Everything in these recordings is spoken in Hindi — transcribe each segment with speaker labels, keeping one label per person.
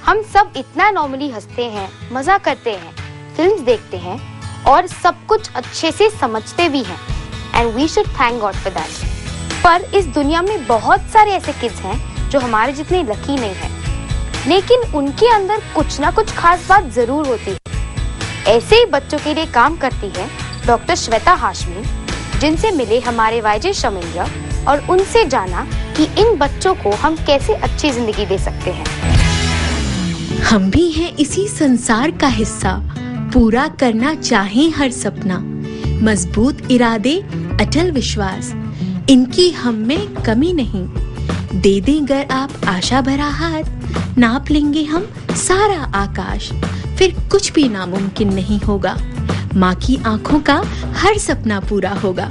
Speaker 1: हम सब इतना नॉर्मली हंसते हैं, मजा करते हैं, फिल्म्स देखते हैं और सब कुछ अच्छे से समझते भी हैं। And we should thank God for that. पर इस दुनिया में बहुत सारे ऐसे किड्स हैं जो हमारे जितने लकी नहीं हैं, लेकिन उनके अंदर कुछ ना कुछ खास बात जरूर होती है। ऐसे ही बच्चों के लिए काम करती है डॉक्टर श्वेता हाशमी, जिनसे मिले हमारे वाईजे शमिंद्र और उनसे जाना कि इन बच्चों को हम कैसे अच्छी जिंदगी दे सकते हैं।
Speaker 2: हम भी हैं इसी संसार का हिस्सा, पूरा करना चाहें हर सपना, मजबूत इरादे अटल विश्वास, इनकी हम में कमी नहीं। दे दें अगर आप आशा भरा हाथ, नाप लेंगे हम सारा आकाश, फिर कुछ भी नामुमकिन नहीं होगा। माँ की आंखों का हर सपना पूरा होगा।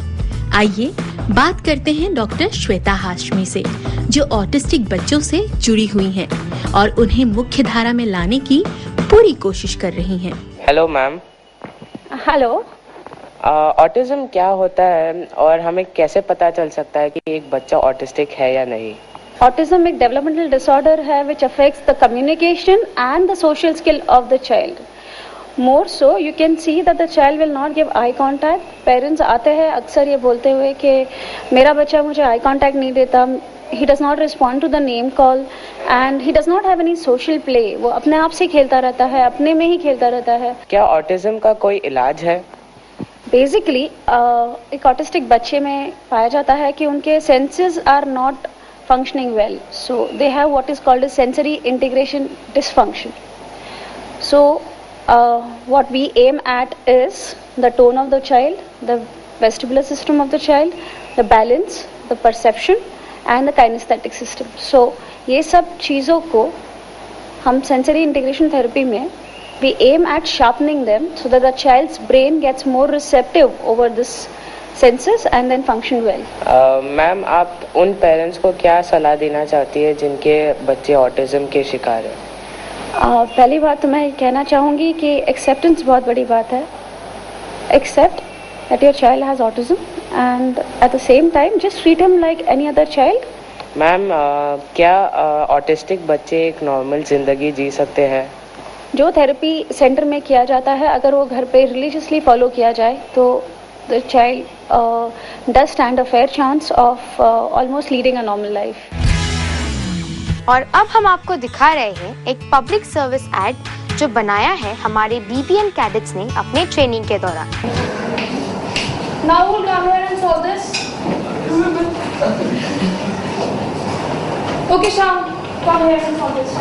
Speaker 2: आइए बात करते हैं डॉक्टर श्वेता हाशमी से, जो ऑटिस्टिक बच्चों से जुड़ी हुई हैं और उन्हें मुख्य धारा में लाने की पूरी कोशिश कर रही हैं।
Speaker 3: Hello ma'am.
Speaker 4: हेलो।
Speaker 3: ऑटिज्म क्या होता है और हमें कैसे पता चल सकता है कि एक बच्चा ऑटिस्टिक है या नहीं?
Speaker 4: ऑटिज्म एक डेवलपमेंटल डिसऑर्डर है which affects the communication and the social skill of the child. More so, you can see that the child will not give eye contact. Parents आते हैं अक्सर ये बोलते हुए कि मेरा बच्चा मुझे eye contact नहीं देता, he does not respond to the name call and he does not have any social play. वो अपने आप से खेलता रहता है, अपने में ही खेलता रहता है।
Speaker 3: क्या ऑटिज्म का कोई इलाज है?
Speaker 4: बेसिकली एक ऑटिस्टिक बच्चे में पाया जाता है कि उनके senses are not functioning well, so they have what is called as sensory integration dysfunction. So what we aim at is the tone of the child, the vestibular system of the child, the balance, the perception and the kinesthetic system. So ये सब चीज़ों को हम sensory integration therapy में we aim at sharpening them so that the child's brain gets more receptive over this senses and then function well.
Speaker 3: Ma'am, आप उन पेरेंट्स को क्या सलाह देना चाहती है जिनके बच्चे ऑटिज्म के शिकार हैं?
Speaker 4: पहली बात तो मैं कहना चाहूँगी कि एक्सेप्टेंस बहुत बड़ी बात है। Accept that your child has autism and at the same time just treat him like any other child.
Speaker 3: Ma'am, क्या ऑटिस्टिक बच्चे एक नॉर्मल जिंदगी जी सकते हैं?
Speaker 4: जो थेरेपी सेंटर में किया जाता है, अगर वो घर पे रिलीजियसली फॉलो किया जाए तो the child does stand a fair chance of almost leading a normal life.
Speaker 1: और अब हम आपको दिखा रहे हैं एक पब्लिक सर्विस एड जो बनाया है हमारे BPN कैडेट्स ने अपने ट्रेनिंग के दौरान।
Speaker 5: Now we'll come here and solve this. Okay, Sham, come here and solve this.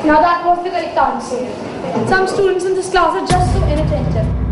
Speaker 5: Now that was the correct answer. Some students in this class are just so inattentive.